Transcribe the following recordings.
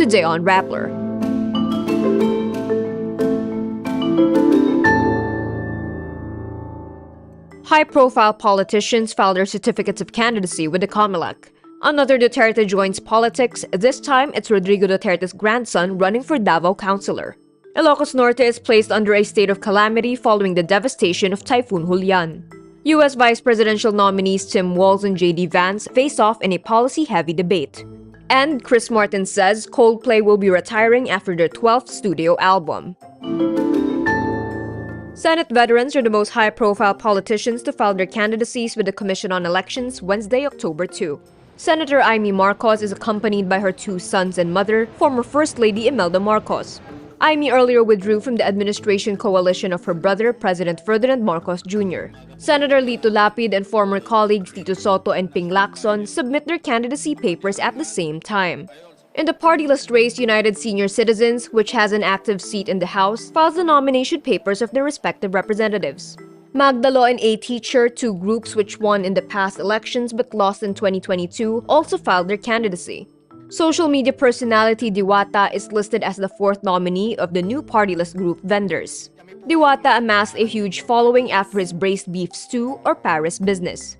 today on Rappler. High-profile politicians filed their certificates of candidacy with the COMELEC. Another Duterte joins politics. This time, it's Rodrigo Duterte's grandson running for Davao councilor. Ilocos Norte is placed under a state of calamity following the devastation of Typhoon Julian. U.S. Vice Presidential nominees Tim Walz and J.D. Vance face off in a policy-heavy debate. And Chris Martin says Coldplay will be retiring after their 12th studio album. Senate veterans are the most high-profile politicians to file their candidacies with the Commission on Elections Wednesday, October 2. Senator Amy Marcos is accompanied by her two sons and mother, former First Lady Imelda Marcos. Amy earlier withdrew from the administration coalition of her brother, President Ferdinand Marcos Jr. Senator Lito Lapid and former colleagues Tito Soto and Ping Lacson submit their candidacy papers at the same time. In the party-list race, United Senior Citizens, which has an active seat in the House, files the nomination papers of their respective representatives. Magdalo and A Teacher, two groups which won in the past elections but lost in 2022, also filed their candidacy. Social media personality Diwata is listed as the fourth nominee of the new party-list group Vendors. Diwata amassed a huge following after his braised beef stew or Paris business.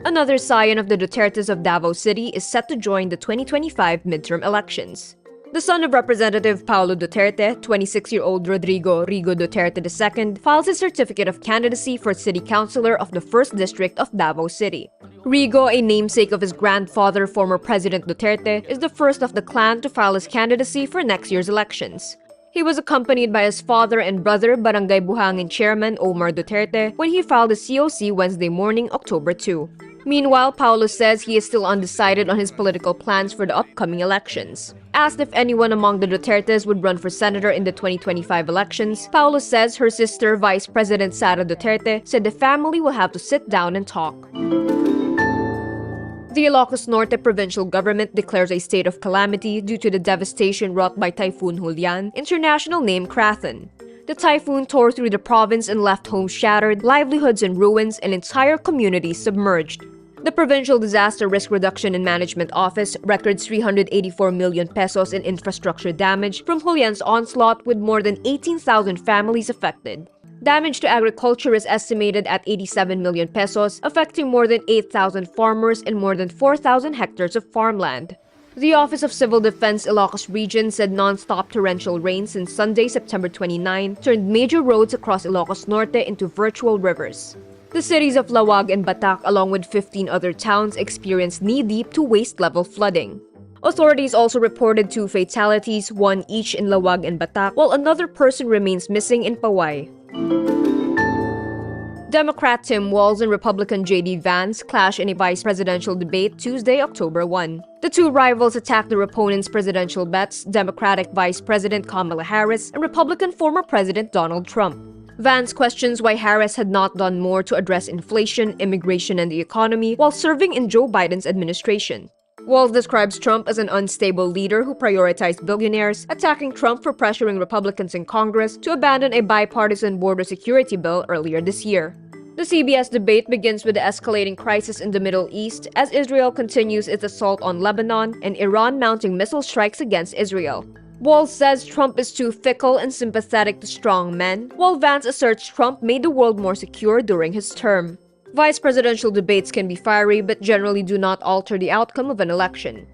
Another scion of the Dutertes of Davao City is set to join the 2025 midterm elections. The son of Representative Paolo Duterte, 26-year-old Rodrigo "Rigo" Duterte II, files his certificate of candidacy for city councilor of the 1st District of Davao City. Rigo, a namesake of his grandfather, former President Duterte, is the first of the clan to file his candidacy for next year's elections. He was accompanied by his father and brother, Barangay Buhangin Chairman Omar Duterte, when he filed his COC Wednesday morning, October 2. Meanwhile, Paolo says he is still undecided on his political plans for the upcoming elections. Asked if anyone among the Dutertes would run for senator in the 2025 elections, Paolo says her sister, Vice President Sara Duterte, said the family will have to sit down and talk. The Ilocos Norte provincial government declares a state of calamity due to the devastation wrought by Typhoon Julian, international name Krathon. The typhoon tore through the province and left homes shattered, livelihoods in ruins, and entire communities submerged. The Provincial Disaster Risk Reduction and Management Office records 384 million pesos in infrastructure damage from Julian's onslaught, with more than 18,000 families affected. Damage to agriculture is estimated at 87 million pesos, affecting more than 8,000 farmers and more than 4,000 hectares of farmland. The Office of Civil Defense Ilocos Region said non-stop torrential rain since Sunday, September 29, turned major roads across Ilocos Norte into virtual rivers. The cities of Lawag and Batac, along with 15 other towns, experienced knee-deep to waist-level flooding. Authorities also reported 2 fatalities, one each in Lawag and Batac, while another person remains missing in Paway. Democrat Tim Walz and Republican J.D. Vance clash in a vice presidential debate Tuesday, October 1. The two rivals attacked their opponents' presidential bets, Democratic Vice President Kamala Harris and Republican former President Donald Trump. Vance questions why Harris had not done more to address inflation, immigration, and the economy while serving in Joe Biden's administration. Walz describes Trump as an unstable leader who prioritized billionaires, attacking Trump for pressuring Republicans in Congress to abandon a bipartisan border security bill earlier this year. The CBS debate begins with the escalating crisis in the Middle East as Israel continues its assault on Lebanon and Iran mounting missile strikes against Israel. Walz says Trump is too fickle and sympathetic to strong men, while Vance asserts Trump made the world more secure during his term. Vice presidential debates can be fiery but generally do not alter the outcome of an election.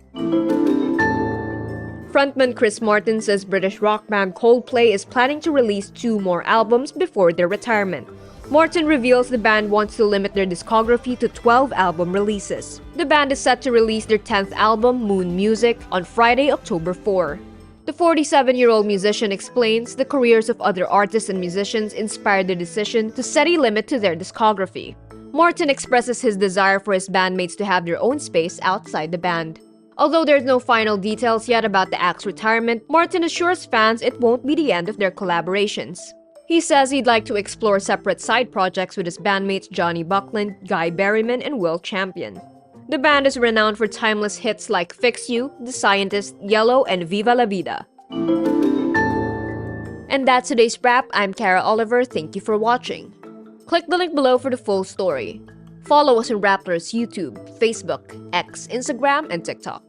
Frontman Chris Martin says British rock band Coldplay is planning to release 2 more albums before their retirement. Martin reveals the band wants to limit their discography to 12 album releases. The band is set to release their 10th album, Moon Music, on Friday, October 4. The 47-year-old musician explains the careers of other artists and musicians inspired the decision to set a limit to their discography. Martin expresses his desire for his bandmates to have their own space outside the band. Although there's no final details yet about the act's retirement, Martin assures fans it won't be the end of their collaborations. He says he'd like to explore separate side projects with his bandmates Johnny Buckland, Guy Berryman, and Will Champion. The band is renowned for timeless hits like Fix You, The Scientist, Yellow, and Viva La Vida. And that's today's wrap. I'm Kara Oliver. Thank you for watching. Click the link below for the full story. Follow us on Rappler's YouTube, Facebook, X, Instagram, and TikTok.